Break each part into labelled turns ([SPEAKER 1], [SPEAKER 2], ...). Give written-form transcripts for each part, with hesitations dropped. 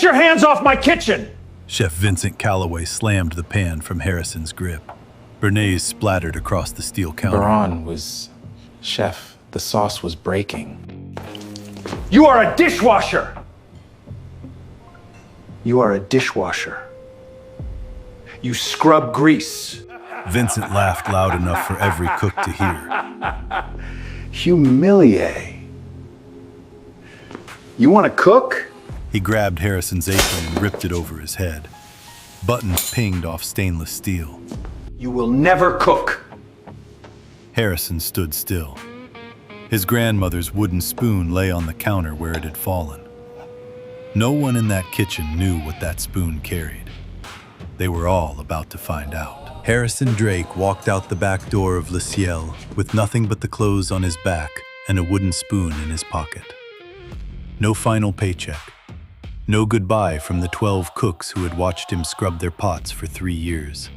[SPEAKER 1] Get your hands off my kitchen!
[SPEAKER 2] Chef Vincent Calloway slammed the pan from Harrison's grip. Bernays splattered across the steel counter.
[SPEAKER 3] Baron was... Chef, the sauce was breaking.
[SPEAKER 1] You are a dishwasher!
[SPEAKER 4] You are a dishwasher. You scrub grease.
[SPEAKER 2] Vincent laughed loud enough for every cook to hear.
[SPEAKER 4] Humiliate. You want to cook?
[SPEAKER 2] He grabbed Harrison's apron and ripped it over his head. Buttons pinged off stainless steel.
[SPEAKER 4] You will never cook.
[SPEAKER 2] Harrison stood still. His grandmother's wooden spoon lay on the counter where it had fallen. No one in that kitchen knew what that spoon carried. They were all about to find out. Harrison Drake walked out the back door of Le Ciel with nothing but the clothes on his back and a wooden spoon in his pocket. No final paycheck. No goodbye from the 12 cooks who had watched him scrub their pots for 3 years.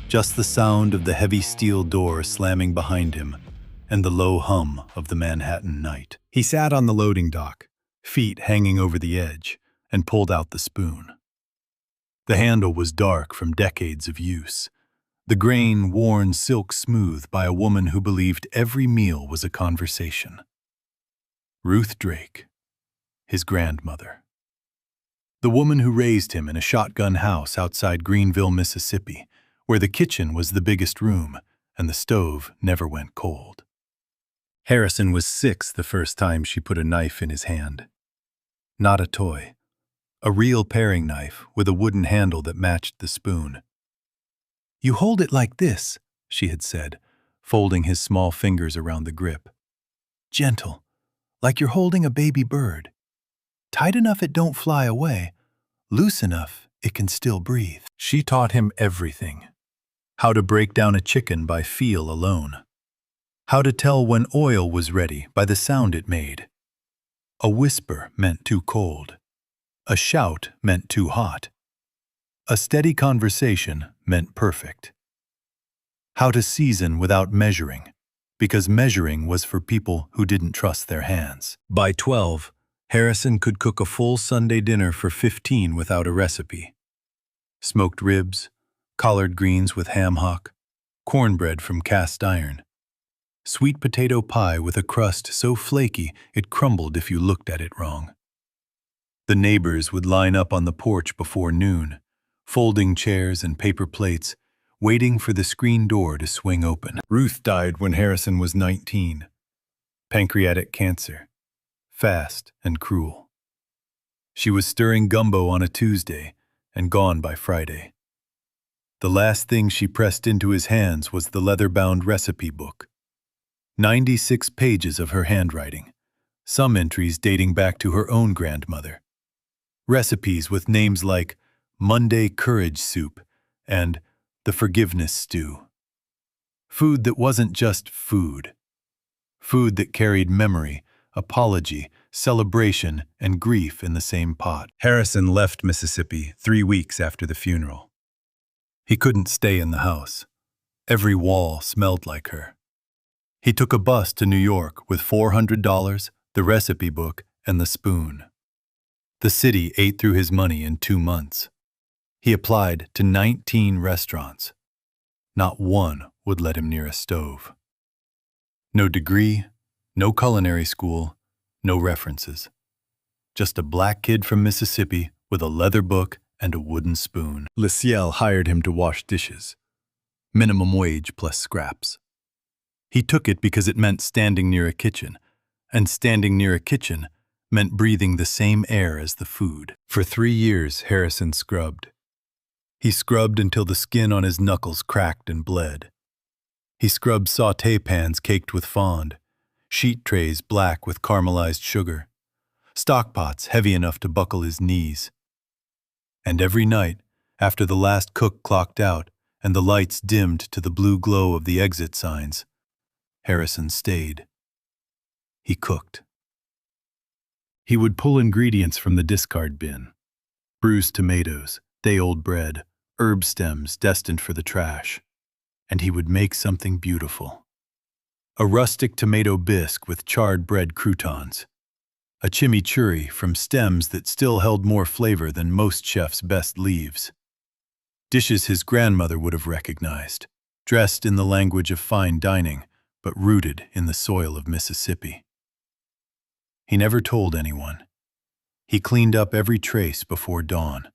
[SPEAKER 2] Just the sound of the heavy steel door slamming behind him and the low hum of the Manhattan night. He sat on the loading dock, feet hanging over the edge, and pulled out the spoon. The handle was dark from decades of use, the grain worn silk smooth by a woman who believed every meal was a conversation. Ruth Drake, his grandmother. The woman who raised him in a shotgun house outside Greenville, Mississippi, where the kitchen was the biggest room and the stove never went cold. Harrison was 6 the first time she put a knife in his hand. Not a toy. A real paring knife with a wooden handle that matched the spoon. "You hold it like this," she had said, folding his small fingers around the grip. "Gentle, like you're holding a baby bird. Tight enough it don't fly away, loose enough it can still breathe." She taught him everything. How to break down a chicken by feel alone. How to tell when oil was ready by the sound it made. A whisper meant too cold. A shout meant too hot. A steady conversation meant perfect. How to season without measuring, because measuring was for people who didn't trust their hands. By 12, Harrison could cook a full Sunday dinner for 15 without a recipe. Smoked ribs, collard greens with ham hock, cornbread from cast iron, sweet potato pie with a crust so flaky it crumbled if you looked at it wrong. The neighbors would line up on the porch before noon, folding chairs and paper plates, waiting for the screen door to swing open. Ruth died when Harrison was 19. Pancreatic cancer. Fast and cruel. She was stirring gumbo on a Tuesday and gone by Friday. The last thing she pressed into his hands was the leather-bound recipe book. 96 pages of her handwriting, some entries dating back to her own grandmother. Recipes with names like Monday Courage Soup and the Forgiveness Stew. Food that wasn't just food. Food that carried memory, apology, celebration, and grief in the same pot. Harrison left Mississippi 3 weeks after the funeral. He couldn't stay in the house. Every wall smelled like her. He took a bus to New York with $400, the recipe book, and the spoon. The city ate through his money in 2 months. He applied to 19 restaurants. Not one would let him near a stove. No degree, no culinary school, no references. Just a black kid from Mississippi with a leather book and a wooden spoon. Le Ciel hired him to wash dishes. Minimum wage plus scraps. He took it because it meant standing near a kitchen, and standing near a kitchen meant breathing the same air as the food. For 3 years, Harrison scrubbed. He scrubbed until the skin on his knuckles cracked and bled. He scrubbed sauté pans caked with fond, sheet trays black with caramelized sugar, stock pots heavy enough to buckle his knees. And every night, after the last cook clocked out and the lights dimmed to the blue glow of the exit signs, Harrison stayed. He cooked. He would pull ingredients from the discard bin. Bruised tomatoes, day-old bread, herb stems destined for the trash. And he would make something beautiful. A rustic tomato bisque with charred bread croutons. a chimichurri from stems that still held more flavor than most chefs' best leaves. Dishes his grandmother would have recognized, dressed in the language of fine dining, but rooted in the soil of Mississippi. He never told anyone. He cleaned up every trace before dawn.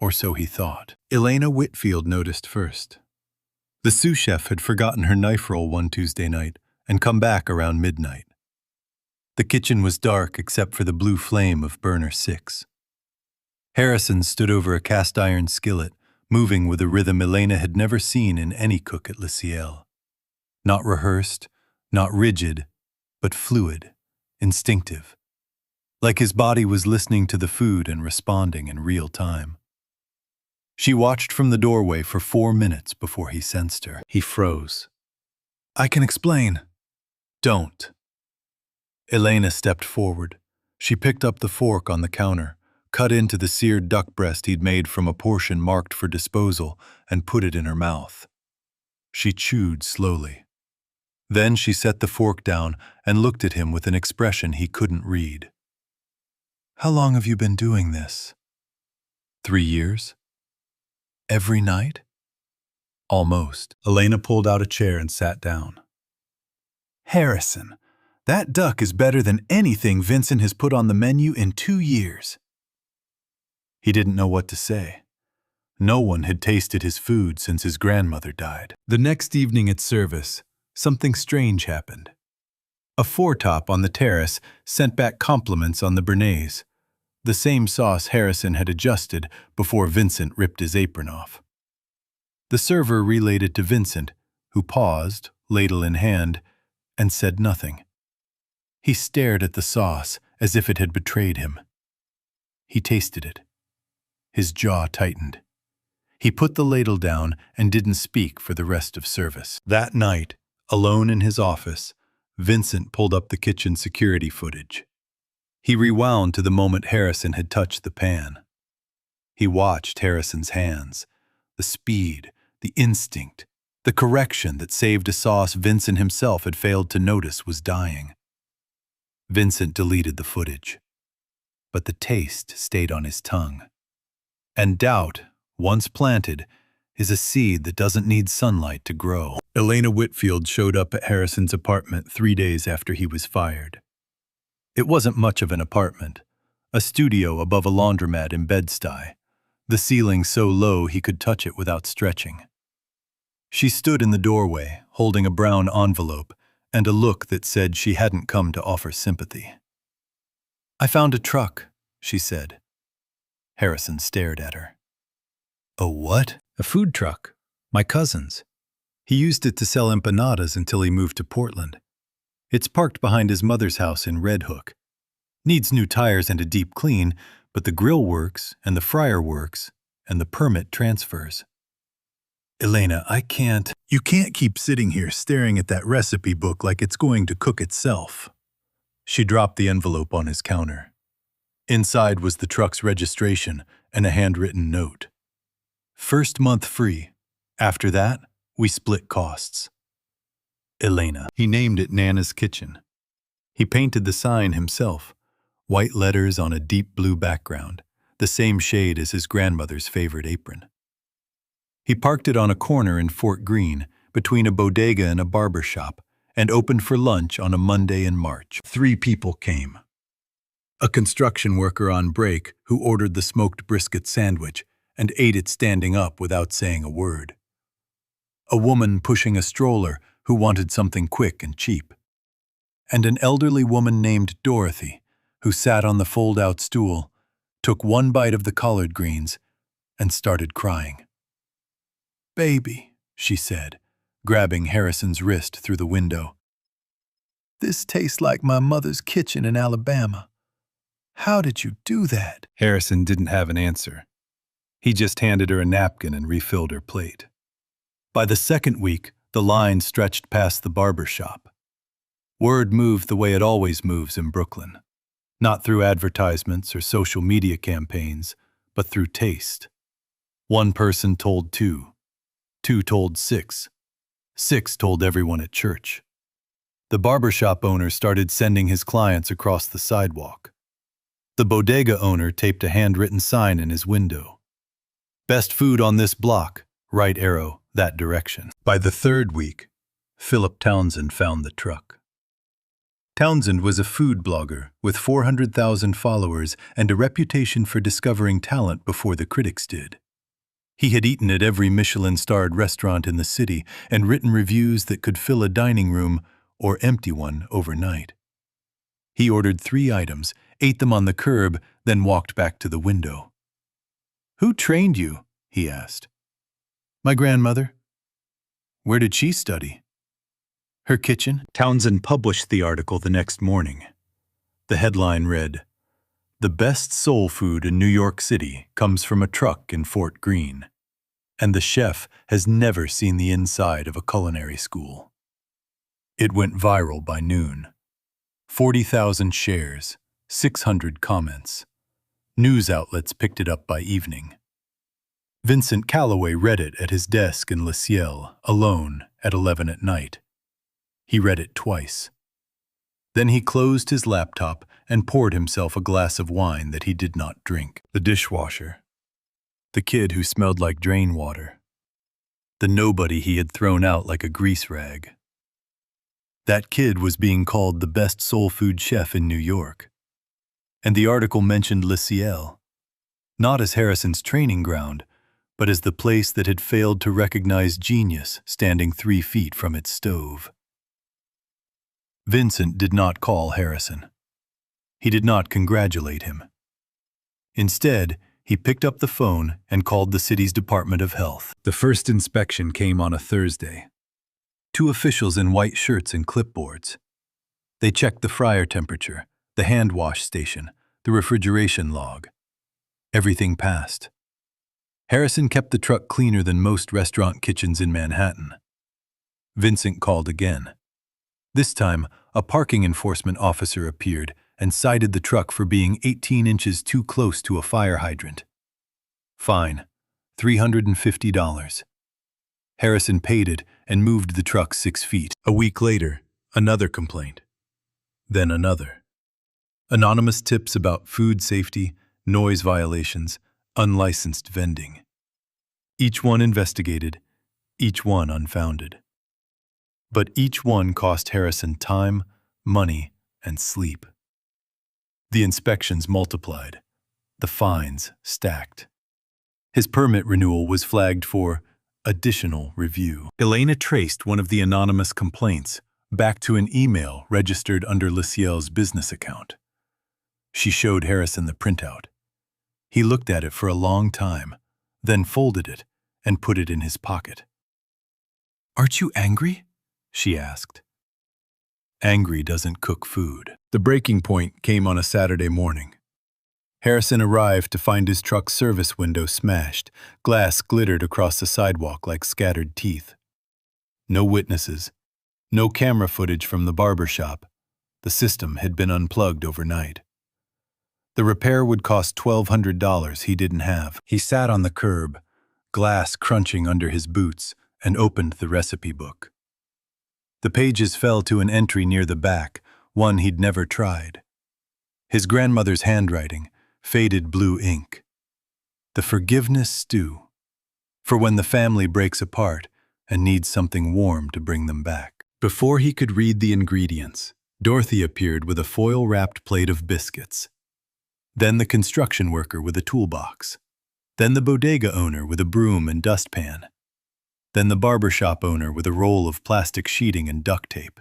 [SPEAKER 2] Or so he thought. Elena Whitfield noticed first. The sous chef had forgotten her knife roll one Tuesday night and come back around midnight. The kitchen was dark except for the blue flame of burner 6. Harrison stood over a cast-iron skillet, moving with a rhythm Elena had never seen in any cook at Le Ciel. Not rehearsed, not rigid, but fluid, instinctive. Like his body was listening to the food and responding in real time. She watched from the doorway for 4 minutes before he sensed her. He froze. "I can explain." "Don't." Elena stepped forward. She picked up the fork on the counter, cut into the seared duck breast he'd made from a portion marked for disposal, and put it in her mouth. She chewed slowly. Then she set the fork down and looked at him with an expression he couldn't read. "How long have you been doing this?" 3 years? Every night? Almost. Elena pulled out a chair and sat down. "Harrison, that duck is better than anything Vincent has put on the menu in 2 years. He didn't know what to say. No one had tasted his food since his grandmother died. The next evening at service, something strange happened. A foretop on the terrace sent back compliments on the béarnaise, the same sauce Harrison had adjusted before Vincent ripped his apron off. The server relayed it to Vincent, who paused, ladle in hand, and said nothing. He stared at the sauce as if it had betrayed him. He tasted it. His jaw tightened. He put the ladle down and didn't speak for the rest of service. That night, alone in his office, Vincent pulled up the kitchen security footage. He rewound to the moment Harrison had touched the pan. He watched Harrison's hands, the speed, the instinct, the correction that saved a sauce Vincent himself had failed to notice was dying. Vincent deleted the footage, but the taste stayed on his tongue. And doubt, once planted, is a seed that doesn't need sunlight to grow. Elena Whitfield showed up at Harrison's apartment 3 days after he was fired. It wasn't much of an apartment, a studio above a laundromat in Bed-Stuy, the ceiling so low he could touch it without stretching. She stood in the doorway, holding a brown envelope and a look that said she hadn't come to offer sympathy. "I found a truck," she said. Harrison stared at her. "A what?" "A food truck. My cousin's. He used it to sell empanadas until he moved to Portland. It's parked behind his mother's house in Red Hook. Needs new tires and a deep clean, but the grill works, and the fryer works, and the permit transfers." "Elena, I can't..." "You can't keep sitting here staring at that recipe book like it's going to cook itself." She dropped the envelope on his counter. Inside was the truck's registration and a handwritten note. "First month free. After that, we split costs. Elena." He named it Nana's Kitchen. He painted the sign himself, white letters on a deep blue background, the same shade as his grandmother's favorite apron. He parked it on a corner in Fort Greene, between a bodega and a barber shop, and opened for lunch on a Monday in March. 3 people came. A construction worker on break who ordered the smoked brisket sandwich and ate it standing up without saying a word. A woman pushing a stroller who wanted something quick and cheap. And an elderly woman named Dorothy who sat on the fold-out stool, took 1 bite of the collard greens, and started crying. "Baby," she said, grabbing Harrison's wrist through the window. "This tastes like my mother's kitchen in Alabama. How did you do that?" Harrison didn't have an answer. He just handed her a napkin and refilled her plate. By the second week, the line stretched past the barber shop. Word moved the way it always moves in Brooklyn. Not through advertisements or social media campaigns, but through taste. 1 person told 2. 2 told 6. 6 told everyone at church. The barbershop owner started sending his clients across the sidewalk. The bodega owner taped a handwritten sign in his window. Best food on this block, right arrow, that direction. By the third week, Philip Townsend found the truck. Townsend was a food blogger with 400,000 followers and a reputation for discovering talent before the critics did. He had eaten at every Michelin-starred restaurant in the city and written reviews that could fill a dining room or empty one overnight. He ordered 3 items, ate them on the curb, then walked back to the window. "Who trained you?" he asked. "My grandmother." "Where did she study?" "Her kitchen." Townsend published the article the next morning. The headline read, "The best soul food in New York City comes from a truck in Fort Greene, and the chef has never seen the inside of a culinary school." It went viral by noon. 40,000 shares, 600 comments. News outlets picked it up by evening. Vincent Calloway read it at his desk in Le Ciel, alone, at 11 at night. He read it twice. Then he closed his laptop and poured himself a glass of wine that he did not drink. The dishwasher. The kid who smelled like drain water. The nobody he had thrown out like a grease rag. That kid was being called the best soul food chef in New York. And the article mentioned Le Ciel, not as Harrison's training ground, but as the place that had failed to recognize genius standing 3 feet from its stove. Vincent did not call Harrison. He did not congratulate him. Instead, he picked up the phone and called the city's Department of Health. The first inspection came on a Thursday. 2 officials in white shirts and clipboards. They checked the fryer temperature, the hand wash station, the refrigeration log. Everything passed. Harrison kept the truck cleaner than most restaurant kitchens in Manhattan. Vincent called again. This time, a parking enforcement officer appeared and cited the truck for being 18 inches too close to a fire hydrant. Fine, $350. Harrison paid it and moved the truck 6 feet. A week later, another complaint. Then another. Anonymous tips about food safety, noise violations, unlicensed vending. Each one investigated, each one unfounded. But each one cost Harrison time, money, and sleep. The inspections multiplied. The fines stacked. His permit renewal was flagged for additional review. Elena traced one of the anonymous complaints back to an email registered under Le Ciel's business account. She showed Harrison the printout. He looked at it for a long time, then folded it and put it in his pocket. "Aren't you angry?" she asked. Angry doesn't cook food. The breaking point came on a Saturday morning. Harrison arrived to find his truck's service window smashed. Glass glittered across the sidewalk like scattered teeth. No witnesses. No camera footage from the barber shop. The system had been unplugged overnight. The repair would cost $1,200 he didn't have. He sat on the curb, glass crunching under his boots, and opened the recipe book. The pages fell to an entry near the back, one he'd never tried. His grandmother's handwriting, faded blue ink. The forgiveness stew, for when the family breaks apart and needs something warm to bring them back. Before he could read the ingredients, Dorothy appeared with a foil-wrapped plate of biscuits. Then the construction worker with a toolbox. Then the bodega owner with a broom and dustpan. Then the barbershop owner with a roll of plastic sheeting and duct tape.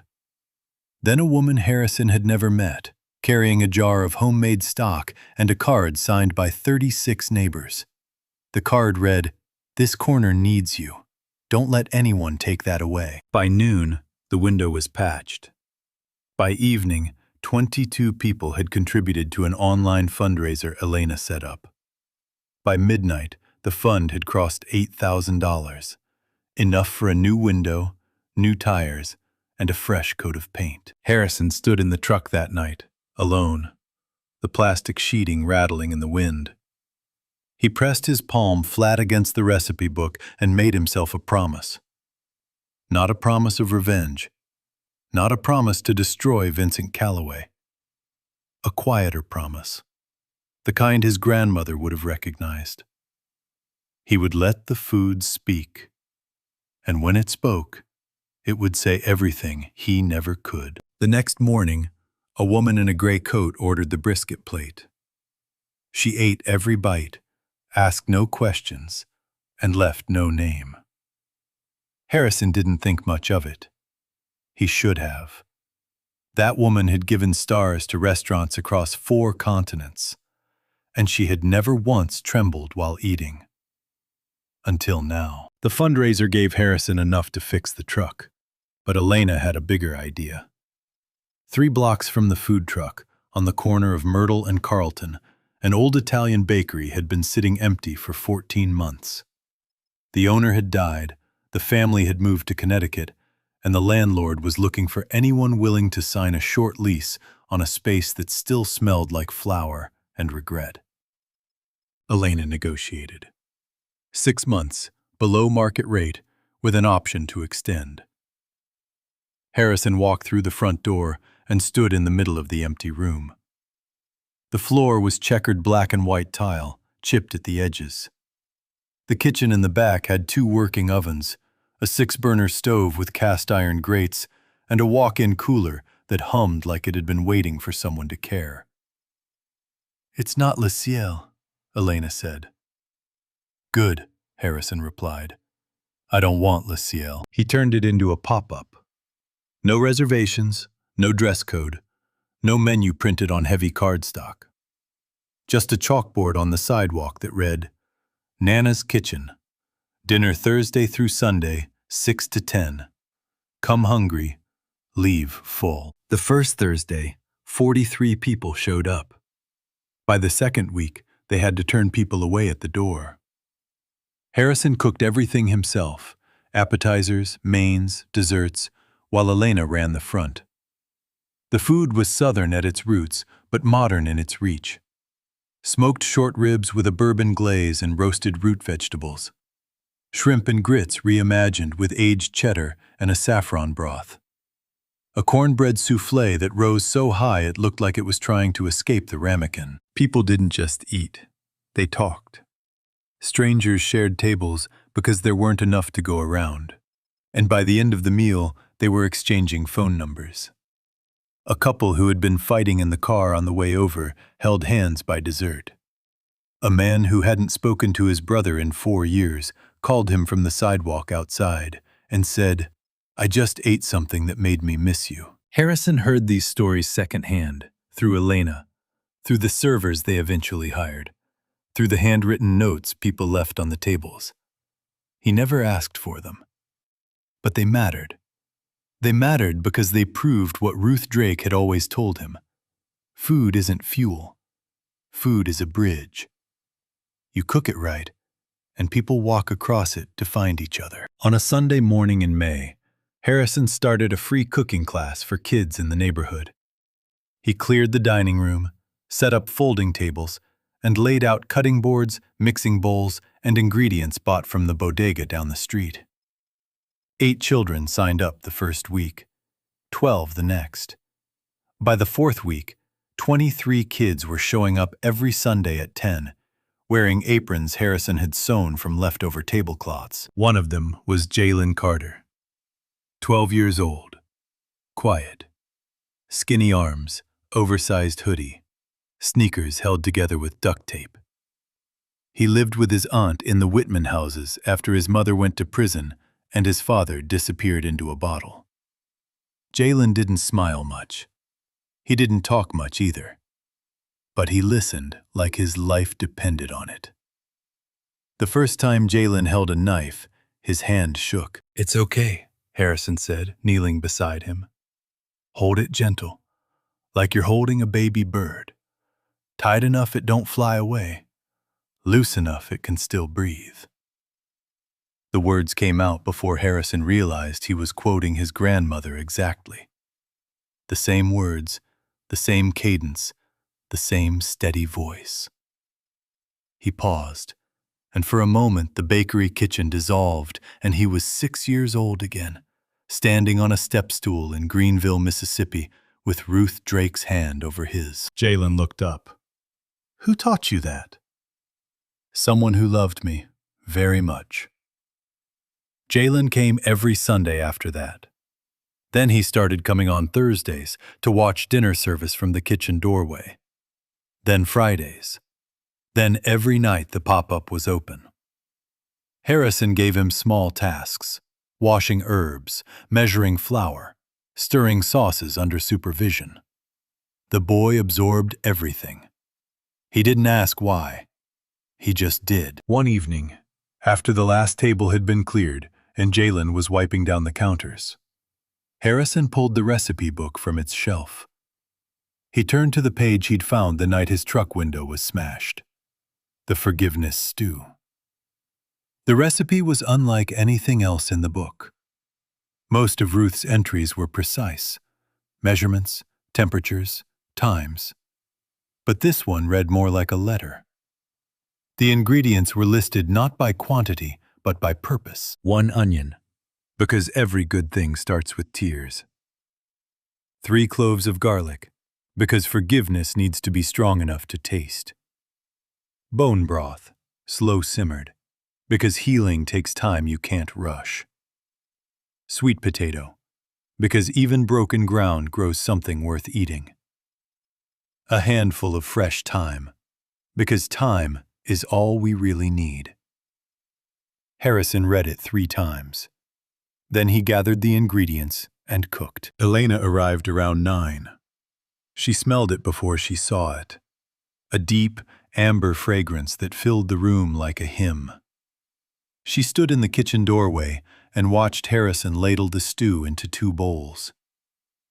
[SPEAKER 2] Then a woman Harrison had never met, carrying a jar of homemade stock and a card signed by 36 neighbors. The card read, "This corner needs you. Don't let anyone take that away." By noon, the window was patched. By evening, 22 people had contributed to an online fundraiser Elena set up. By midnight, the fund had crossed $8,000. Enough for a new window, new tires, and a fresh coat of paint. Harrison stood in the truck that night, alone, the plastic sheeting rattling in the wind. He pressed his palm flat against the recipe book and made himself a promise. Not a promise of revenge, Not a promise to destroy Vincent Calloway. A quieter promise, the kind his grandmother would have recognized. He would let the food speak, and when it spoke, it would say everything he never could. The next morning, a woman in a gray coat ordered the brisket plate. She ate every bite, asked no questions, and left no name. Harrison didn't think much of it. He should have. That woman had given stars to restaurants across 4 continents, and she had never once trembled while eating. Until now. The fundraiser gave Harrison enough to fix the truck, but Elena had a bigger idea. 3 blocks from the food truck, on the corner of Myrtle and Carlton, an old Italian bakery had been sitting empty for 14 months. The owner had died, the family had moved to Connecticut, and the landlord was looking for anyone willing to sign a short lease on a space that still smelled like flour and regret. Elena negotiated. 6 months, below market rate, with an option to extend. Harrison walked through the front door and stood in the middle of the empty room. The floor was checkered black and white tile, chipped at the edges. The kitchen in the back had 2 working ovens, a 6-burner stove with cast-iron grates, and a walk-in cooler that hummed like it had been waiting for someone to care. "It's not Le Ciel," Elena said. "Good," Harrison replied. "I don't want Le Ciel." He turned it into a pop-up. No reservations, no dress code, no menu printed on heavy cardstock. Just a chalkboard on the sidewalk that read, "Nana's Kitchen. Dinner Thursday through Sunday, 6 to 10. Come hungry, leave full." The first Thursday, 43 people showed up. By the second week, they had to turn people away at the door. Harrison cooked everything himself, appetizers, mains, desserts, while Elena ran the front. The food was Southern at its roots, but modern in its reach. Smoked short ribs with a bourbon glaze and roasted root vegetables. Shrimp and grits reimagined with aged cheddar and a saffron broth. A cornbread soufflé that rose so high it looked like it was trying to escape the ramekin. People didn't just eat, they talked. Strangers shared tables because there weren't enough to go around. And by the end of the meal, they were exchanging phone numbers. A couple who had been fighting in the car on the way over held hands by dessert. A man who hadn't spoken to his brother in 4 years called him from the sidewalk outside and said, "I just ate something that made me miss you." Harrison heard these stories secondhand, through Elena, through the servers they eventually hired, through the handwritten notes people left on the tables. He never asked for them. But they mattered. They mattered because they proved what Ruth Drake had always told him. Food isn't fuel. Food is a bridge. You cook it right, and people walk across it to find each other. On a Sunday morning in May, Harrison started a free cooking class for kids in the neighborhood. He cleared the dining room, set up folding tables, and laid out cutting boards, mixing bowls, and ingredients bought from the bodega down the street. 8 children signed up the first week, 12 the next. By the 4th week, 23 kids were showing up every Sunday at 10, wearing aprons Harrison had sewn from leftover tablecloths. One of them was Jalen Carter, 12 years old, quiet, skinny arms, oversized hoodie, sneakers held together with duct tape. He lived with his aunt in the Whitman houses after his mother went to prison and his father disappeared into a bottle. Jalen didn't smile much. He didn't talk much either. But he listened like his life depended on it. The first time Jalen held a knife, his hand shook. "It's okay," Harrison said, kneeling beside him. "Hold it gentle, like you're holding a baby bird. Tight enough it don't fly away. Loose enough it can still breathe." The words came out before Harrison realized he was quoting his grandmother exactly. The same words, the same cadence, the same steady voice. He paused, and for a moment the bakery kitchen dissolved and he was 6 years old again, standing on a step stool in Greenville, Mississippi, with Ruth Drake's hand over his. Jalen looked up. "Who taught you that?" "Someone who loved me very much." Jalen came every Sunday after that. Then he started coming on Thursdays to watch dinner service from the kitchen doorway. Then Fridays. Then every night the pop-up was open. Harrison gave him small tasks: washing herbs, measuring flour, stirring sauces under supervision. The boy absorbed everything. He didn't ask why. He just did. One evening, after the last table had been cleared and Jalen was wiping down the counters, Harrison pulled the recipe book from its shelf. He turned to the page he'd found the night his truck window was smashed. The forgiveness stew. The recipe was unlike anything else in the book. Most of Ruth's entries were precise: measurements, temperatures, times. But this one read more like a letter. The ingredients were listed not by quantity, but by purpose. 1 onion, because every good thing starts with tears. 3 cloves of garlic, because forgiveness needs to be strong enough to taste. Bone broth, slow simmered, because healing takes time you can't rush. Sweet potato, because even broken ground grows something worth eating. A handful of fresh thyme, because time is all we really need. Harrison read it 3 times. Then he gathered the ingredients and cooked. Elena arrived around 9. She smelled it before she saw it. A deep, amber fragrance that filled the room like a hymn. She stood in the kitchen doorway and watched Harrison ladle the stew into 2 bowls.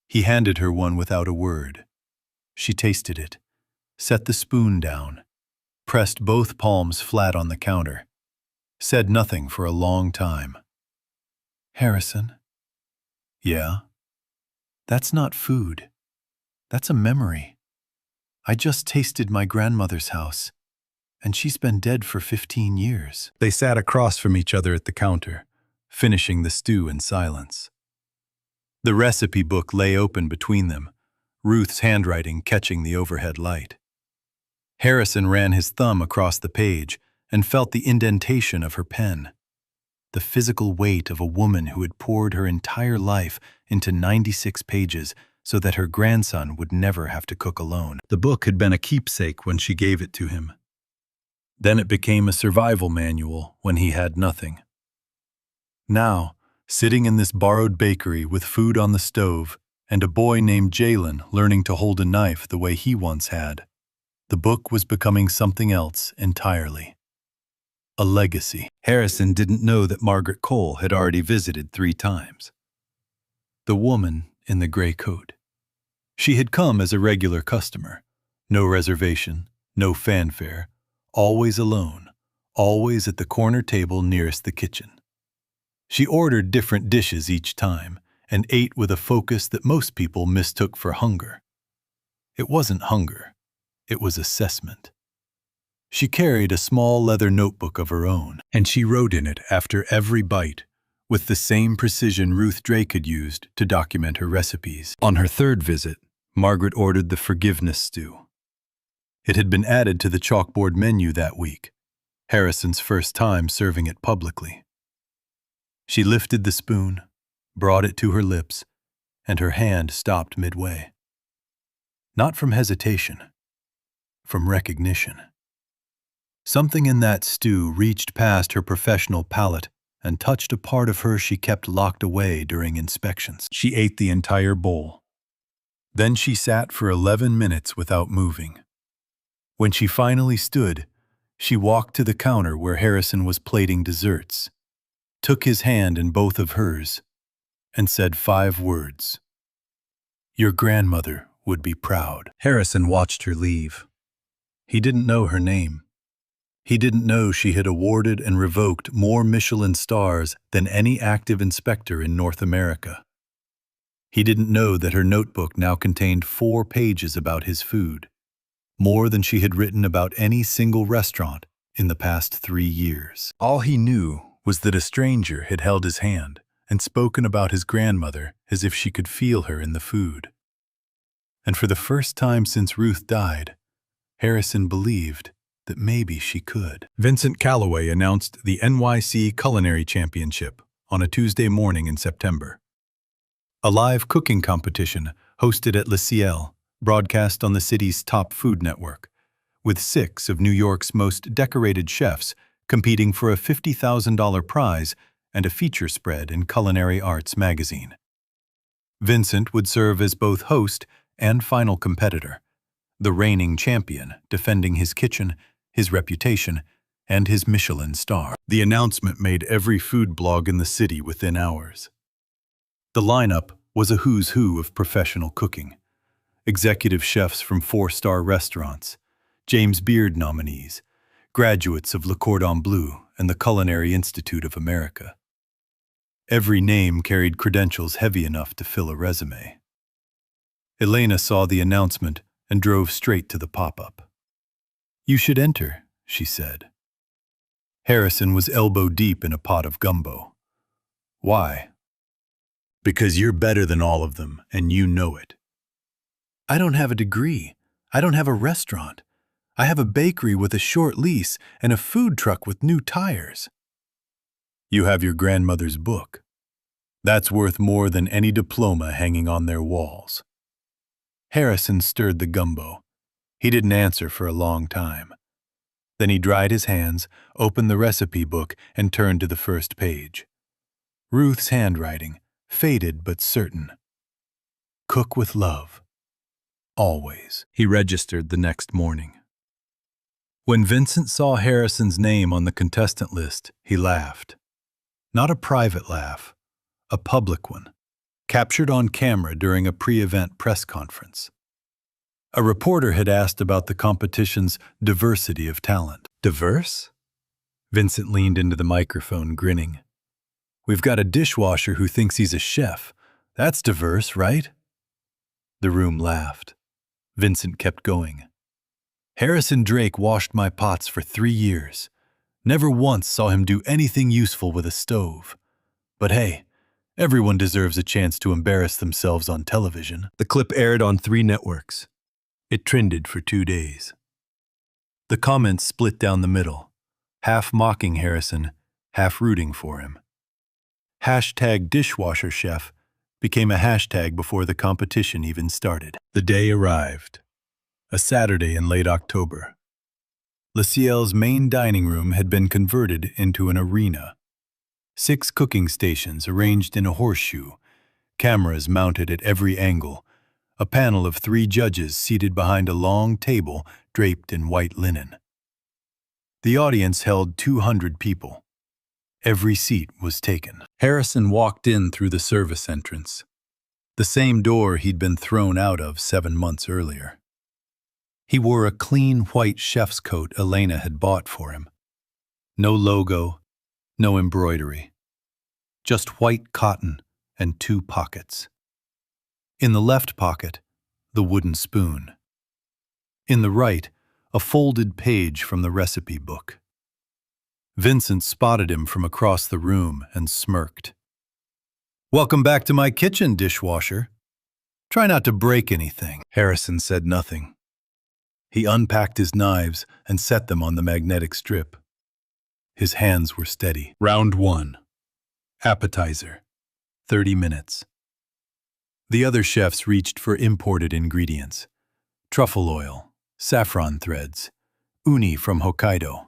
[SPEAKER 2] He handed her one without a word. She tasted it, set the spoon down, pressed both palms flat on the counter, said nothing for a long time. "Harrison?" "Yeah?" "That's not food. That's a memory. I just tasted my grandmother's house, and she's been dead for 15 years. They sat across from each other at the counter, finishing the stew in silence. The recipe book lay open between them, Ruth's handwriting catching the overhead light. Harrison ran his thumb across the page and felt the indentation of her pen. The physical weight of a woman who had poured her entire life into 96 pages so that her grandson would never have to cook alone. The book had been a keepsake when she gave it to him. Then it became a survival manual when he had nothing. Now, sitting in this borrowed bakery with food on the stove and a boy named Jalen learning to hold a knife the way he once had, the book was becoming something else entirely. A legacy. Harrison didn't know that Margaret Cole had already visited 3 times. The woman in the gray coat. She had come as a regular customer. No reservation, no fanfare, always alone, always at the corner table nearest the kitchen. She ordered different dishes each time and ate with a focus that most people mistook for hunger. It wasn't hunger, it was assessment. She carried a small leather notebook of her own, and she wrote in it after every bite, with the same precision Ruth Drake had used to document her recipes. On her 3rd visit, Margaret ordered the forgiveness stew. It had been added to the chalkboard menu that week, Harrison's first time serving it publicly. She lifted the spoon, brought it to her lips, and her hand stopped midway. Not from hesitation, from recognition. Something in that stew reached past her professional palate and touched a part of her she kept locked away during inspections. She ate the entire bowl. Then she sat for 11 minutes without moving. When she finally stood, she walked to the counter where Harrison was plating desserts, took his hand in both of hers, and said 5 words. "Your grandmother would be proud." Harrison watched her leave. He didn't know her name. He didn't know she had awarded and revoked more Michelin stars than any active inspector in North America. He didn't know that her notebook now contained 4 pages about his food, more than she had written about any single restaurant in the past 3 years. All he knew was that a stranger had held his hand and spoken about his grandmother as if she could feel her in the food. And for the first time since Ruth died, Harrison believed that maybe she could. Vincent Calloway announced the NYC Culinary Championship on a Tuesday morning in September. A live cooking competition hosted at Le Ciel, broadcast on the city's top food network, with 6 of New York's most decorated chefs competing for a $50,000 prize and a feature spread in Culinary Arts magazine. Vincent would serve as both host and final competitor, the reigning champion defending his kitchen, his reputation, and his Michelin star. The announcement made every food blog in the city within hours. The lineup was a who's who of professional cooking. Executive chefs from 4-star restaurants, James Beard nominees, graduates of Le Cordon Bleu and the Culinary Institute of America. Every name carried credentials heavy enough to fill a resume. Elena saw the announcement and drove straight to the pop-up. "You should enter," she said. Harrison was elbow-deep in a pot of gumbo. "Why?" "Because you're better than all of them, and you know it." "I don't have a degree. I don't have a restaurant. I have a bakery with a short lease and a food truck with new tires." "You have your grandmother's book. That's worth more than any diploma hanging on their walls." Harrison stirred the gumbo. He didn't answer for a long time. Then he dried his hands, opened the recipe book, and turned to the first page. Ruth's handwriting, faded but certain. "Cook with love. Always." He registered the next morning. When Vincent saw Harrison's name on the contestant list, he laughed. Not a private laugh, a public one, captured on camera during a pre-event press conference. A reporter had asked about the competition's diversity of talent. "Diverse?" Vincent leaned into the microphone, grinning. "We've got a dishwasher who thinks he's a chef. That's diverse, right?" The room laughed. Vincent kept going. "Harrison Drake washed my pots for 3 years. Never once saw him do anything useful with a stove. But hey, everyone deserves a chance to embarrass themselves on television." The clip aired on 3 networks. It trended for 2 days. The comments split down the middle, half mocking Harrison, half rooting for him. #dishwasherchef became a hashtag before the competition even started. The day arrived. A Saturday in late October. Le Ciel's main dining room had been converted into an arena. 6 cooking stations arranged in a horseshoe, cameras mounted at every angle, a panel of 3 judges seated behind a long table draped in white linen. The audience held 200 people. Every seat was taken. Harrison walked in through the service entrance, the same door he'd been thrown out of 7 months earlier. He wore a clean white chef's coat Elena had bought for him. No logo, no embroidery. Just white cotton and 2 pockets. In the left pocket, the wooden spoon. In the right, a folded page from the recipe book. Vincent spotted him from across the room and smirked. "Welcome back to my kitchen, dishwasher. Try not to break anything." Harrison said nothing. He unpacked his knives and set them on the magnetic strip. His hands were steady. Round 1. Appetizer. 30 minutes. The other chefs reached for imported ingredients. Truffle oil, saffron threads, uni from Hokkaido.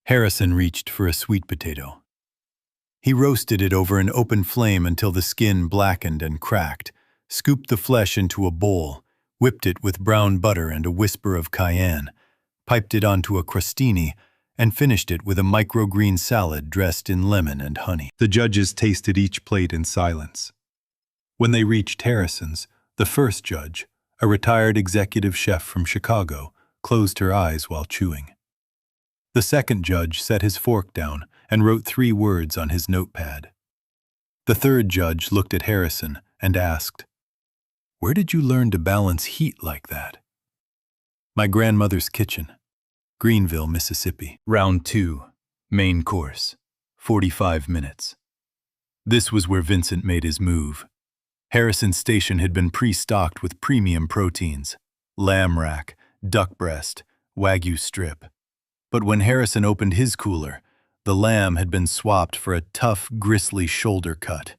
[SPEAKER 2] Harrison reached for a sweet potato. He roasted it over an open flame until the skin blackened and cracked, scooped the flesh into a bowl, whipped it with brown butter and a whisper of cayenne, piped it onto a crostini, and finished it with a microgreen salad dressed in lemon and honey. The judges tasted each plate in silence. When they reached Harrison's, the first judge, a retired executive chef from Chicago, closed her eyes while chewing. The second judge set his fork down and wrote 3 words on his notepad. The third judge looked at Harrison and asked, "Where did you learn to balance heat like that?" "My grandmother's kitchen, Greenville, Mississippi." Round 2, main course, 45 minutes. This was where Vincent made his move. Harrison's station had been pre-stocked with premium proteins, lamb rack, duck breast, Wagyu strip. But when Harrison opened his cooler, the lamb had been swapped for a tough, gristly shoulder cut.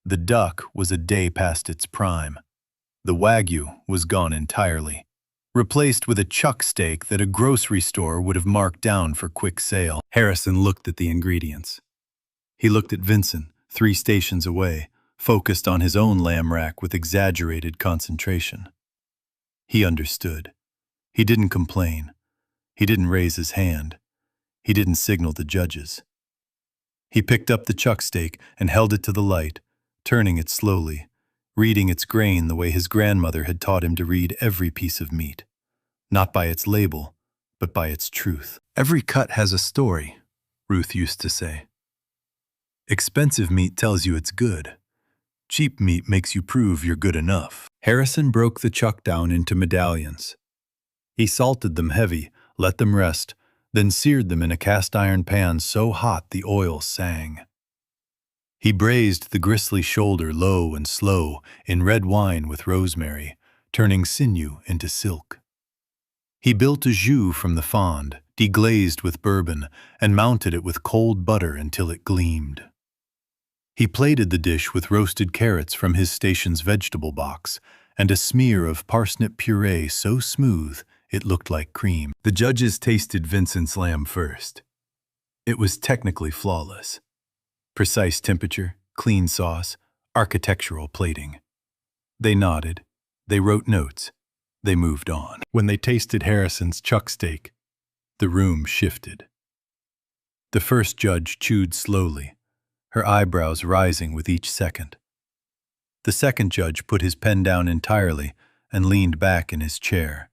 [SPEAKER 2] The duck was a day past its prime. The Wagyu was gone entirely, replaced with a chuck steak that a grocery store would have marked down for quick sale. Harrison looked at the ingredients. He looked at Vincent, 3 stations away, focused on his own lamb rack with exaggerated concentration. He understood. He didn't complain. He didn't raise his hand. He didn't signal the judges. He picked up the chuck steak and held it to the light, turning it slowly, reading its grain the way his grandmother had taught him to read every piece of meat, not by its label, but by its truth. Every cut has a story, Ruth used to say. Expensive meat tells you it's good. Cheap meat makes you prove you're good enough. Harrison broke the chuck down into medallions. He salted them heavy, let them rest, then seared them in a cast-iron pan so hot the oil sang. He braised the gristly shoulder low and slow in red wine with rosemary, turning sinew into silk. He built a jus from the fond, deglazed with bourbon, and mounted it with cold butter until it gleamed. He plated the dish with roasted carrots from his station's vegetable box and a smear of parsnip puree so smooth it looked like cream. The judges tasted Vincent's lamb first. It was technically flawless. Precise temperature, clean sauce, architectural plating. They nodded. They wrote notes. They moved on. When they tasted Harrison's chuck steak, the room shifted. The first judge chewed slowly, her eyebrows rising with each second. The second judge put his pen down entirely and leaned back in his chair.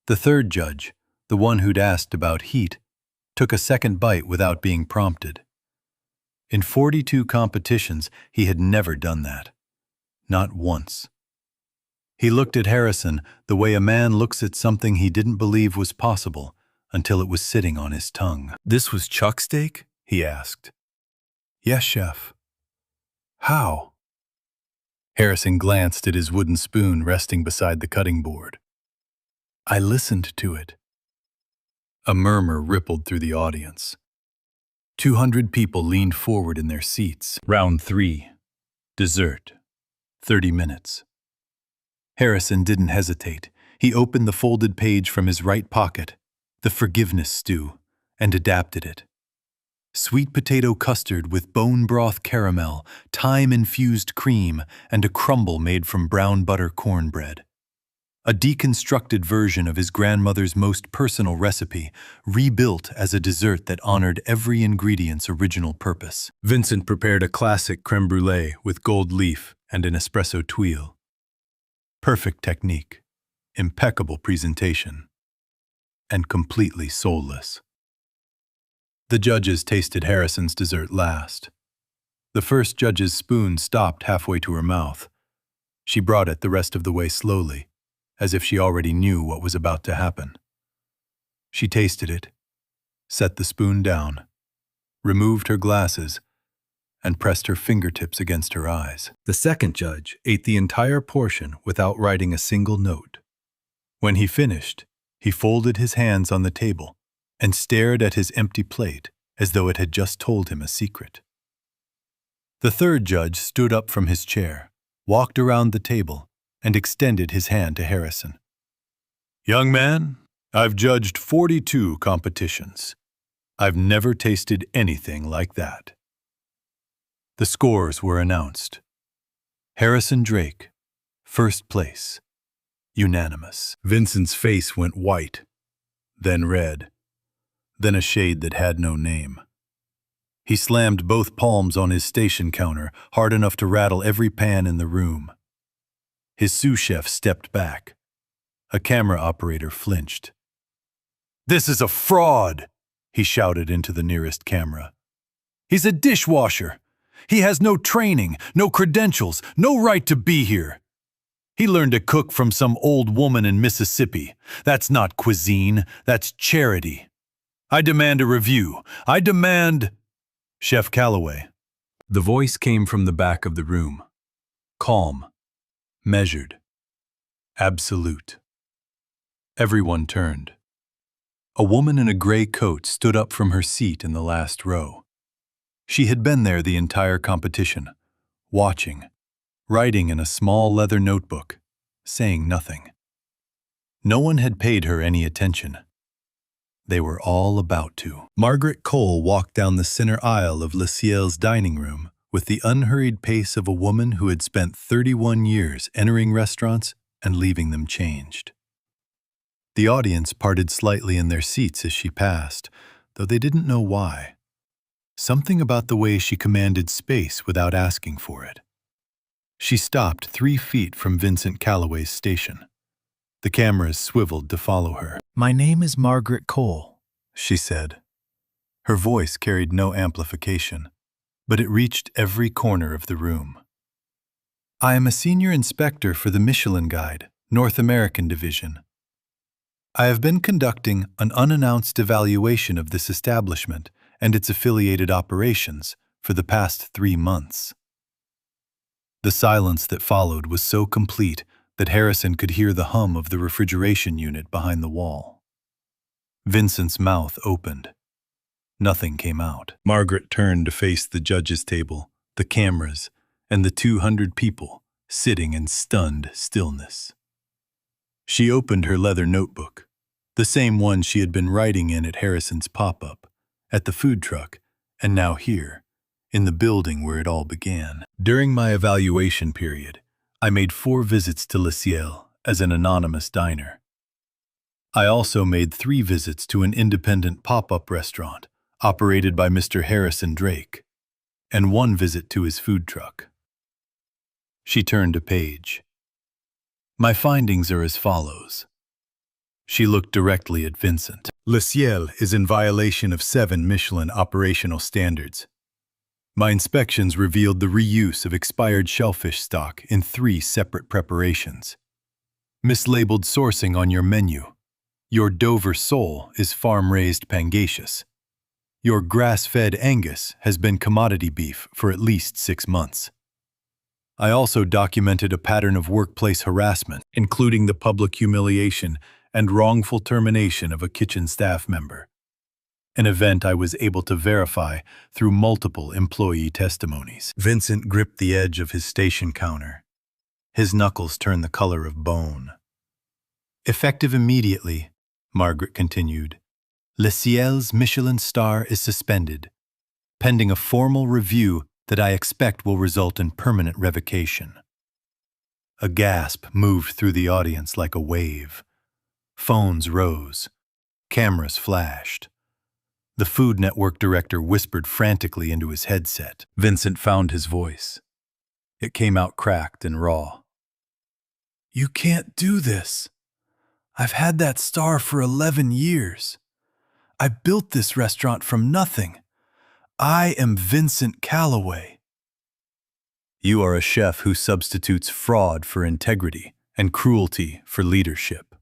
[SPEAKER 2] The third judge, the one who'd asked about heat, took a second bite without being prompted. In 42 competitions, he had never done that. Not once. He looked at Harrison the way a man looks at something he didn't believe was possible until it was sitting on his tongue. "This was chuck steak?" he asked. "Yes, chef." "How?" Harrison glanced at his wooden spoon resting beside the cutting board. "I listened to it." A murmur rippled through the audience. 200 people leaned forward in their seats. Round 3. Dessert. 30 minutes. Harrison didn't hesitate. He opened the folded page from his right pocket, the forgiveness stew, and adapted it. Sweet potato custard with bone broth caramel, thyme-infused cream, and a crumble made from brown butter cornbread. A deconstructed version of his grandmother's most personal recipe, rebuilt as a dessert that honored every ingredient's original purpose. Vincent prepared a classic crème brûlée with gold leaf and an espresso tuile. Perfect technique, impeccable presentation, and completely soulless. The judges tasted Harrison's dessert last. The first judge's spoon stopped halfway to her mouth. She brought it the rest of the way slowly, as if she already knew what was about to happen. She tasted it, set the spoon down, removed her glasses, and pressed her fingertips against her eyes. The second judge ate the entire portion without writing a single note. When he finished, he folded his hands on the table and stared at his empty plate as though it had just told him a secret. The third judge stood up from his chair, walked around the table, and extended his hand to Harrison. "Young man, I've judged 42 competitions. I've never tasted anything like that." The scores were announced. Harrison Drake, first place, unanimous. Vincent's face went white, then red, then a shade that had no name. He slammed both palms on his station counter, hard enough to rattle every pan in the room. His sous chef stepped back. A camera operator flinched. "This is a fraud," he shouted into the nearest camera. "He's a dishwasher. He has no training, no credentials, no right to be here. He learned to cook from some old woman in Mississippi. That's not cuisine, that's charity. I demand a review. I demand—" "Chef Calloway." The voice came from the back of the room. Calm, measured, absolute. Everyone turned. A woman in a gray coat stood up from her seat in the last row. She had been there the entire competition, watching, writing in a small leather notebook, saying nothing. No one had paid her any attention. They were all about to. Margaret Cole walked down the center aisle of Le Ciel's dining room with the unhurried pace of a woman who had spent 31 years entering restaurants and leaving them changed. The audience parted slightly in their seats as she passed, though they didn't know why. Something about the way she commanded space without asking for it. She stopped 3 feet from Vincent Calloway's station. The cameras swiveled to follow her. "My name is Margaret Cole," she said. Her voice carried no amplification, but it reached every corner of the room. "I am a senior inspector for the Michelin Guide, North American Division. I have been conducting an unannounced evaluation of this establishment and its affiliated operations for the past 3 months." The silence that followed was so complete that Harrison could hear the hum of the refrigeration unit behind the wall. Vincent's mouth opened. Nothing came out. Margaret turned to face the judges' table, the cameras, and the 200 people sitting in stunned stillness. She opened her leather notebook, the same one she had been writing in at Harrison's pop-up, at the food truck, and now here, in the building where it all began. "During my evaluation period, I made 4 visits to Le Ciel as an anonymous diner. I also made 3 visits to an independent pop-up restaurant operated by Mr. Harrison Drake, and 1 visit to his food truck." She turned a page. "My findings are as follows." She looked directly at Vincent. "Le Ciel is in violation of 7 Michelin operational standards. My inspections revealed the reuse of expired shellfish stock in 3 separate preparations. Mislabeled sourcing on your menu. Your Dover sole is farm-raised Pangasius. Your grass-fed Angus has been commodity beef for at least 6 months. I also documented a pattern of workplace harassment, including the public humiliation and wrongful termination of a kitchen staff member. An event I was able to verify through multiple employee testimonies." Vincent gripped the edge of his station counter. His knuckles turned the color of bone. "Effective immediately," Margaret continued, "Le Ciel's Michelin star is suspended, pending a formal review that I expect will result in permanent revocation." A gasp moved through the audience like a wave. Phones rose. Cameras flashed. The Food Network director whispered frantically into his headset. Vincent found his voice. It came out cracked and raw. "You can't do this. I've had that star for 11 years. I built this restaurant from nothing. I am Vincent Calloway." "You are a chef who substitutes fraud for integrity and cruelty for leadership,"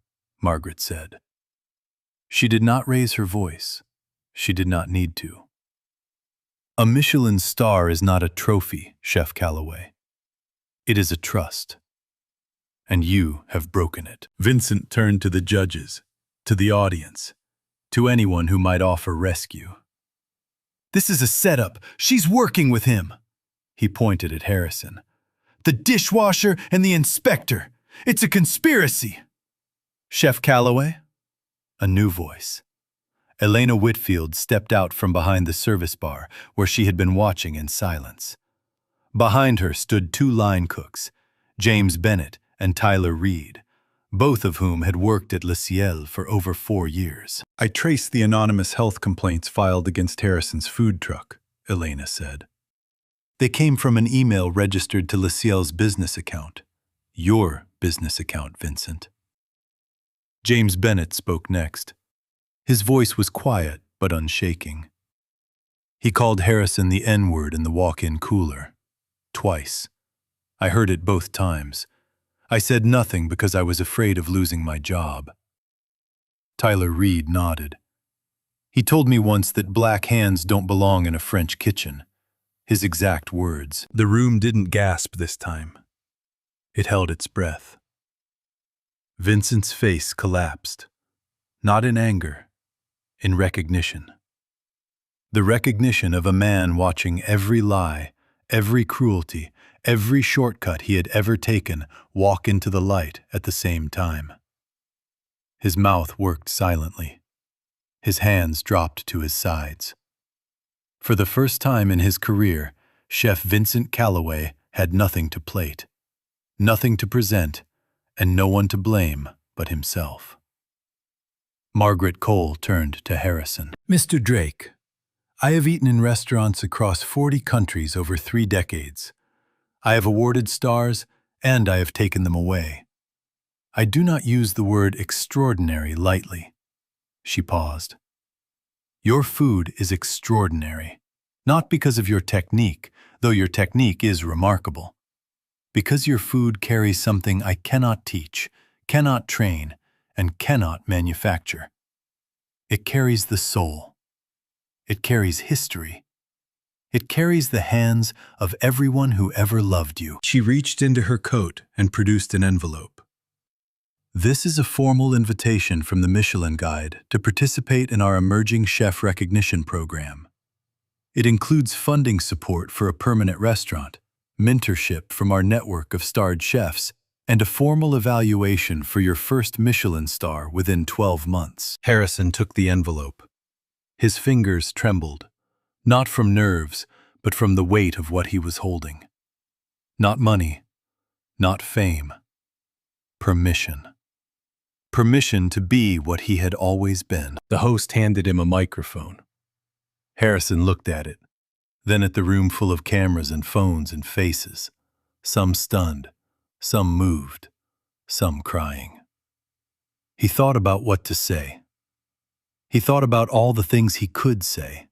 [SPEAKER 2] Margaret said. She did not raise her voice. She did not need to. "A Michelin star is not a trophy, Chef Calloway. It is a trust. And you have broken it." Vincent turned to the judges, to the audience, to anyone who might offer rescue. "This is a setup. She's working with him." He pointed at Harrison. "The dishwasher and the inspector. It's a conspiracy." "Chef Calloway?" A new voice. Elena Whitfield stepped out from behind the service bar where she had been watching in silence. Behind her stood 2 line cooks, James Bennett and Tyler Reed, both of whom had worked at Le Ciel for over 4 years. "I traced the anonymous health complaints filed against Harrison's food truck," Elena said. "They came from an email registered to Le Ciel's business account. Your business account, Vincent." James Bennett spoke next. His voice was quiet but unshaking. He called Harrison the N-word in the walk-in cooler. Twice. I heard it both times. I said nothing because I was afraid of losing my job. Tyler Reed nodded. "He told me once that black hands don't belong in a French kitchen." His exact words. The room didn't gasp this time. It held its breath. Vincent's face collapsed, not in anger, in recognition. The recognition of a man watching every lie, every cruelty, every shortcut he had ever taken walk into the light at the same time. His mouth worked silently. His hands dropped to his sides. For the first time in his career, Chef Vincent Calloway had nothing to plate, nothing to present, and no one to blame but himself. Margaret Cole turned to Harrison. Mr. Drake, I have eaten in restaurants across 40 countries over 3 decades. I have awarded stars, and I have taken them away. I do not use the word extraordinary lightly. She paused. Your food is extraordinary, not because of your technique, though your technique is remarkable. Because your food carries something I cannot teach, cannot train, and cannot manufacture. It carries the soul. It carries history. It carries the hands of everyone who ever loved you. She reached into her coat and produced an envelope. This is a formal invitation from the Michelin Guide to participate in our Emerging Chef Recognition Program. It includes funding support for a permanent restaurant, mentorship from our network of starred chefs, and a formal evaluation for your first Michelin star within 12 months. Harrison took the envelope. His fingers trembled, not from nerves, but from the weight of what he was holding. Not money, not fame. Permission. Permission to be what he had always been. The host handed him a microphone. Harrison looked at it, then at the room full of cameras and phones and faces, some stunned, some moved, some crying. He thought about what to say. He thought about all the things he could say,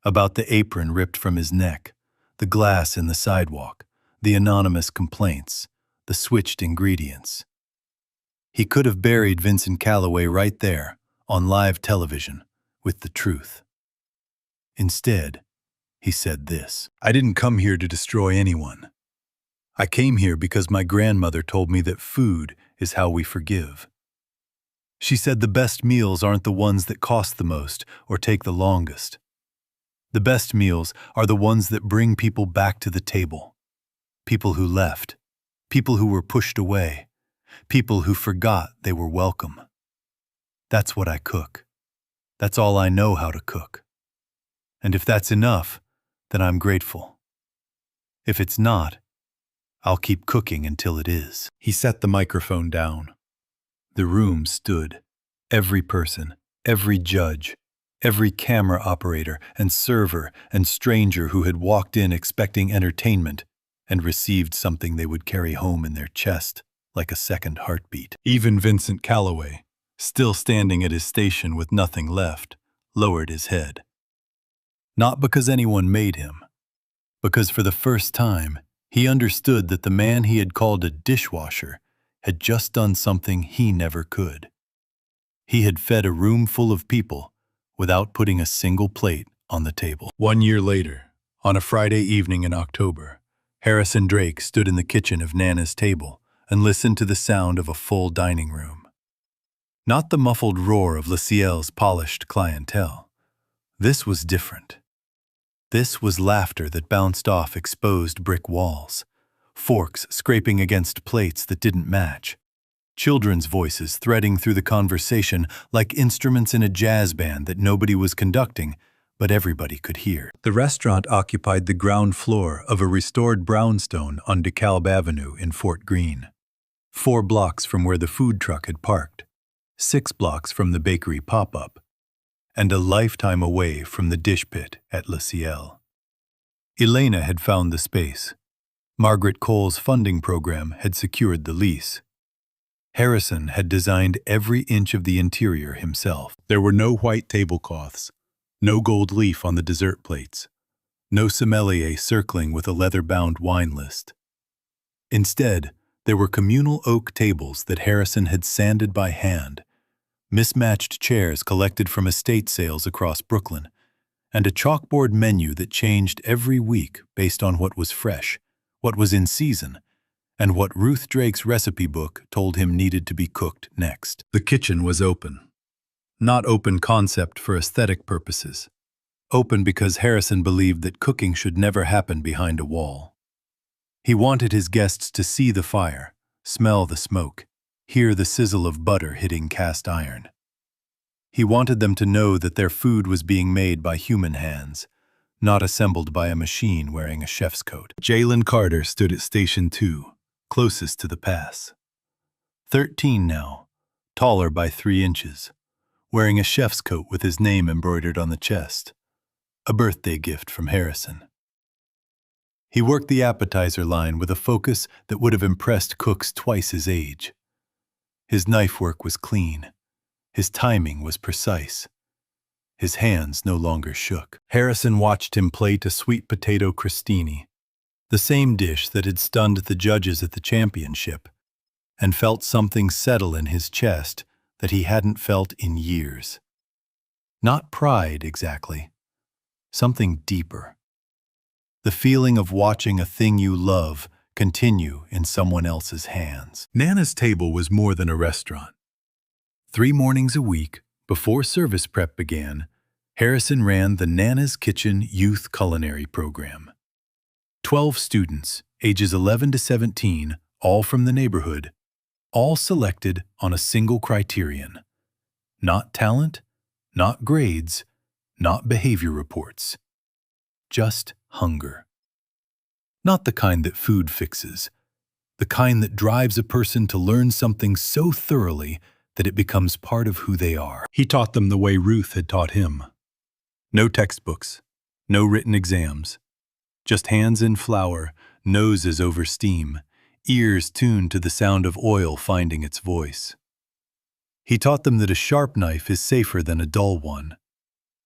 [SPEAKER 2] about the apron ripped from his neck, the glass in the sidewalk, the anonymous complaints, the switched ingredients. He could have buried Vincent Calloway right there, on live television, with the truth. Instead, he said this: I didn't come here to destroy anyone. I came here because my grandmother told me that food is how we forgive. She said the best meals aren't the ones that cost the most or take the longest. The best meals are the ones that bring people back to the table. People who left, people who were pushed away, people who forgot they were welcome. That's what I cook. That's all I know how to cook. And if that's enough, then I'm grateful. If it's not, I'll keep cooking until it is. He set the microphone down. The room stood. Every person, every judge, every camera operator and server and stranger who had walked in expecting entertainment and received something they would carry home in their chest like a second heartbeat. Even Vincent Calloway, still standing at his station with nothing left, lowered his head. Not because anyone made him, because for the first time, he understood that the man he had called a dishwasher had just done something he never could. He had fed a room full of people without putting a single plate on the table. 1 year later, on a Friday evening in October, Harrison Drake stood in the kitchen of Nana's table and listened to the sound of a full dining room. Not the muffled roar of Le Ciel's polished clientele. This was different. This was laughter that bounced off exposed brick walls, forks scraping against plates that didn't match, children's voices threading through the conversation like instruments in a jazz band that nobody was conducting, but everybody could hear. The restaurant occupied the ground floor of a restored brownstone on DeKalb Avenue in Fort Greene, 4 blocks from where the food truck had parked, 6 blocks from the bakery pop-up, and a lifetime away from the dish pit at Le Ciel. Elena had found the space. Margaret Cole's funding program had secured the lease. Harrison had designed every inch of the interior himself. There were no white tablecloths, no gold leaf on the dessert plates, no sommelier circling with a leather-bound wine list. Instead, there were communal oak tables that Harrison had sanded by hand, mismatched chairs collected from estate sales across Brooklyn, and a chalkboard menu that changed every week based on what was fresh, what was in season, and what Ruth Drake's recipe book told him needed to be cooked next. The kitchen was open. Not open concept for aesthetic purposes. Open because Harrison believed that cooking should never happen behind a wall. He wanted his guests to see the fire, smell the smoke, hear the sizzle of butter hitting cast iron. He wanted them to know that their food was being made by human hands, not assembled by a machine wearing a chef's coat. Jalen Carter stood at Station 2, closest to the pass. 13 now, taller by 3 inches, wearing a chef's coat with his name embroidered on the chest, a birthday gift from Harrison. He worked the appetizer line with a focus that would have impressed cooks twice his age. His knife work was clean. His timing was precise. His hands no longer shook. Harrison watched him plate a sweet potato crostini, the same dish that had stunned the judges at the championship, and felt something settle in his chest that he hadn't felt in years. Not pride, exactly. Something deeper. The feeling of watching a thing you love continue in someone else's hands. Nana's table was more than a restaurant. 3 mornings a week, before service prep began, Harrison ran the Nana's Kitchen Youth Culinary Program. 12 students, ages 11 to 17, all from the neighborhood, all selected on a single criterion. Not talent, not grades, not behavior reports. Just hunger. Not the kind that food fixes, the kind that drives a person to learn something so thoroughly that it becomes part of who they are. He taught them the way Ruth had taught him. No textbooks, no written exams, just hands in flour, noses over steam, ears tuned to the sound of oil finding its voice. He taught them that a sharp knife is safer than a dull one,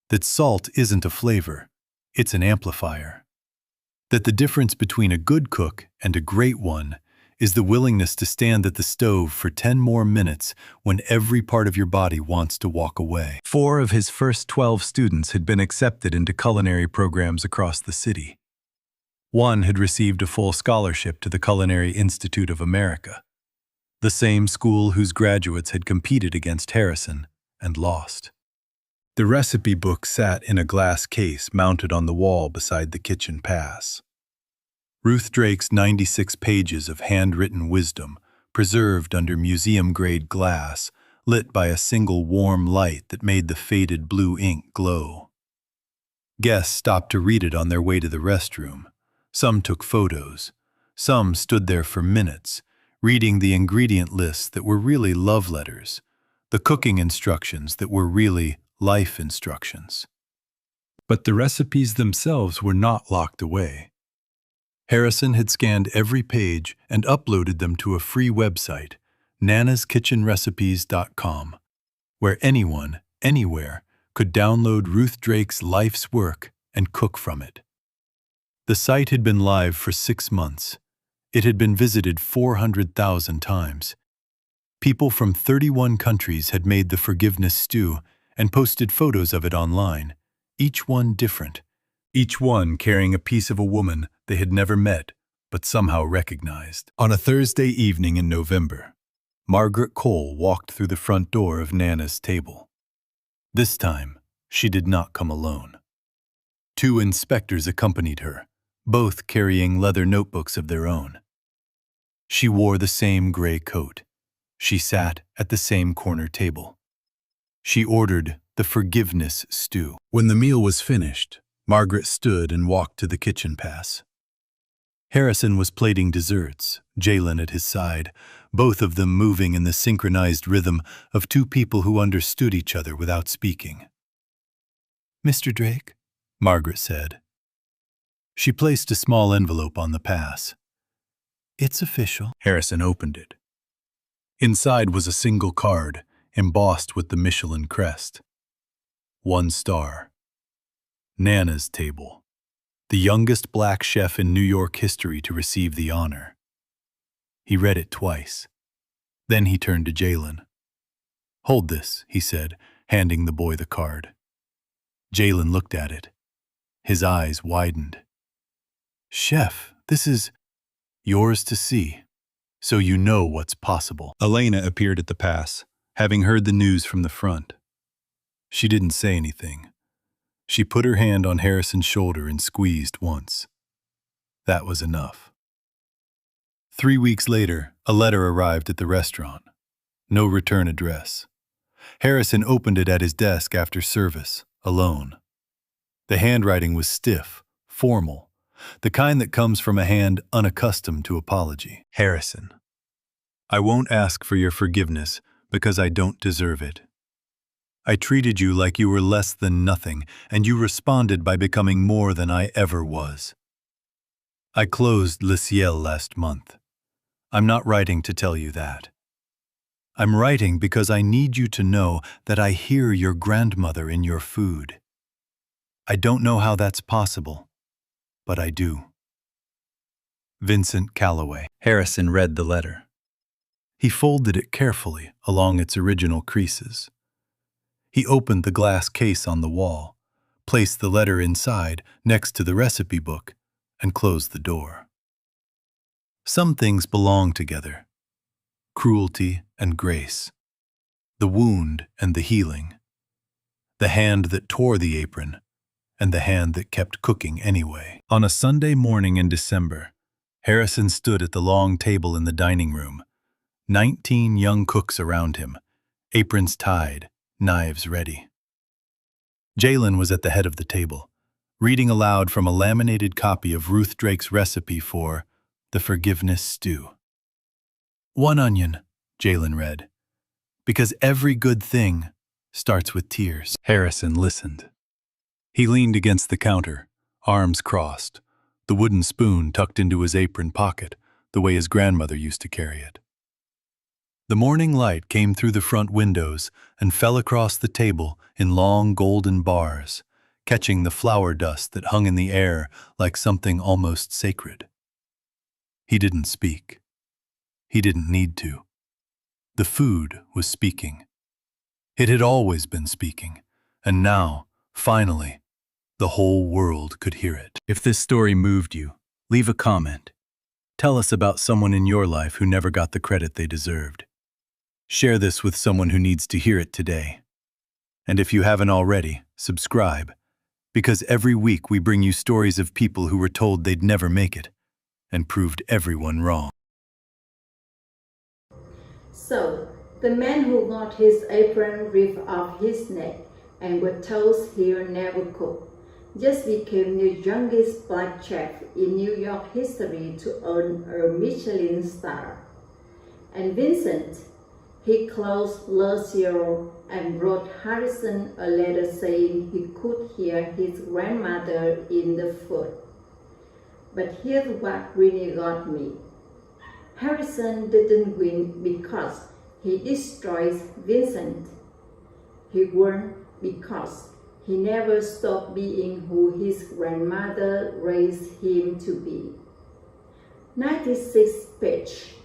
[SPEAKER 2] that salt isn't a flavor, it's an amplifier, that the difference between a good cook and a great one is the willingness to stand at the stove for 10 more minutes when every part of your body wants to walk away. 4 of his first 12 students had been accepted into culinary programs across the city. 1 had received a full scholarship to the Culinary Institute of America, the same school whose graduates had competed against Harrison and lost. The recipe book sat in a glass case mounted on the wall beside the kitchen pass. Ruth Drake's 96 pages of handwritten wisdom, preserved under museum-grade glass, lit by a single warm light that made the faded blue ink glow. Guests stopped to read it on their way to the restroom. Some took photos. Some stood there for minutes, reading the ingredient lists that were really love letters, the cooking instructions that were really life instructions. But the recipes themselves were not locked away. Harrison had scanned every page and uploaded them to a free website, nanaskitchenrecipes.com, where anyone, anywhere, could download Ruth Drake's life's work and cook from it. The site had been live for 6 months. It had been visited 400,000 times. People from 31 countries had made the forgiveness stew and posted photos of it online, each one different, each one carrying a piece of a woman they had never met but somehow recognized. On a Thursday evening in November, Margaret Cole walked through the front door of Nana's table. This time, she did not come alone. 2 inspectors accompanied her, both carrying leather notebooks of their own. She wore the same gray coat. She sat at the same corner table. She ordered the forgiveness stew. When the meal was finished, Margaret stood and walked to the kitchen pass. Harrison was plating desserts, Jalen at his side, both of them moving in the synchronized rhythm of 2 people who understood each other without speaking. "Mr. Drake," Margaret said. She placed a small envelope on the pass. "It's official." Harrison opened it. Inside was a single card, embossed with the Michelin crest. 1 star. Nana's table. The youngest black chef in New York history to receive the honor. He read it twice. Then he turned to Jalen. "Hold this," he said, handing the boy the card. Jalen looked at it, His eyes widened. "Chef, this is yours to see, so you know what's possible." Elena appeared at the pass, having heard the news from the front. She didn't say anything. She put her hand on Harrison's shoulder and squeezed once. That was enough. 3 weeks later, a letter arrived at the restaurant. No return address. Harrison opened it at his desk after service, alone. The handwriting was stiff, formal, the kind that comes from a hand unaccustomed to apology. "Harrison, I won't ask for your forgiveness because I don't deserve it. I treated you like you were less than nothing, and you responded by becoming more than I ever was. I closed Le Ciel last month. I'm not writing to tell you that. I'm writing because I need you to know that I hear your grandmother in your food. I don't know how that's possible, but I do. Vincent Calloway." Harrison read the letter. He folded it carefully along its original creases. He opened the glass case on the wall, placed the letter inside next to the recipe book, and closed the door. Some things belong together: cruelty and grace, the wound and the healing, the hand that tore the apron, and the hand that kept cooking anyway. On a Sunday morning in December, Harrison stood at the long table in the dining room, 19 young cooks around him, aprons tied, knives ready. Jalen was at the head of the table, reading aloud from a laminated copy of Ruth Drake's recipe for the forgiveness stew. "1 onion," Jalen read, "because every good thing starts with tears." Harrison listened. He leaned against the counter, arms crossed, the wooden spoon tucked into his apron pocket, the way his grandmother used to carry it. The morning light came through the front windows and fell across the table in long golden bars, catching the flour dust that hung in the air like something almost sacred. He didn't speak. He didn't need to. The food was speaking. It had always been speaking, and now, finally, the whole world could hear it. If this story moved you, leave a comment. Tell us about someone in your life who never got the credit they deserved. Share this with someone who needs to hear it today. And if you haven't already, subscribe, because every week we bring you stories of people who were told they'd never make it and proved everyone wrong.
[SPEAKER 5] So, the man who got his apron ripped off his neck and was told he'll never cook just became the youngest black chef in New York history to earn a Michelin star. And Vincent, he closed Le Ciel and wrote Harrison a letter saying he could hear his grandmother in the food. But here's what really got me. Harrison didn't win because he destroys Vincent. He won because he never stopped being who his grandmother raised him to be. 96 page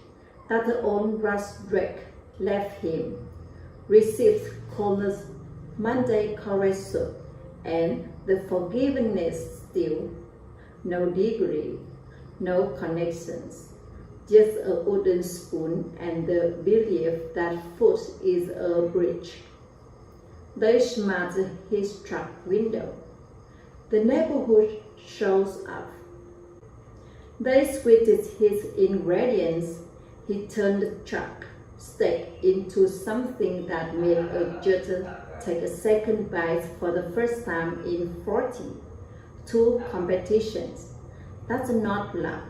[SPEAKER 5] that the old Russ Drake left him, received coldness, Monday courage soup, and the forgiveness still. No degree, no connections, just a wooden spoon and the belief that food is a bridge. They smashed his truck window. The neighborhood shows up. They switched his ingredients. He turned the truck steak into something that made a judge take a second bite for the first time in 42 competitions. That's not luck.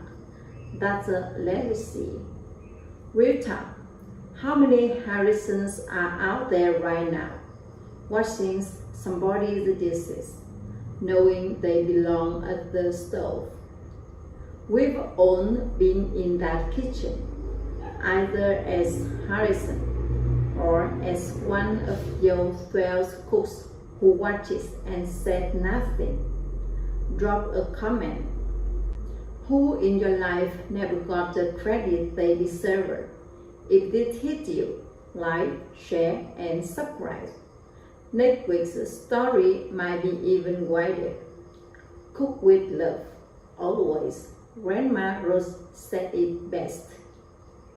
[SPEAKER 5] That's a legacy. Real talk. How many Harrisons are out there right now, washing somebody's dishes, knowing they belong at the stove? We've all been in that kitchen, either as Harrison or as one of your 12 cooks who watches and said nothing. Drop a comment. Who in your life never got the credit they deserve? If this hit you, like, share, and subscribe. Next week's story might be even wider. Cook with love, always. Grandma Rose said it best.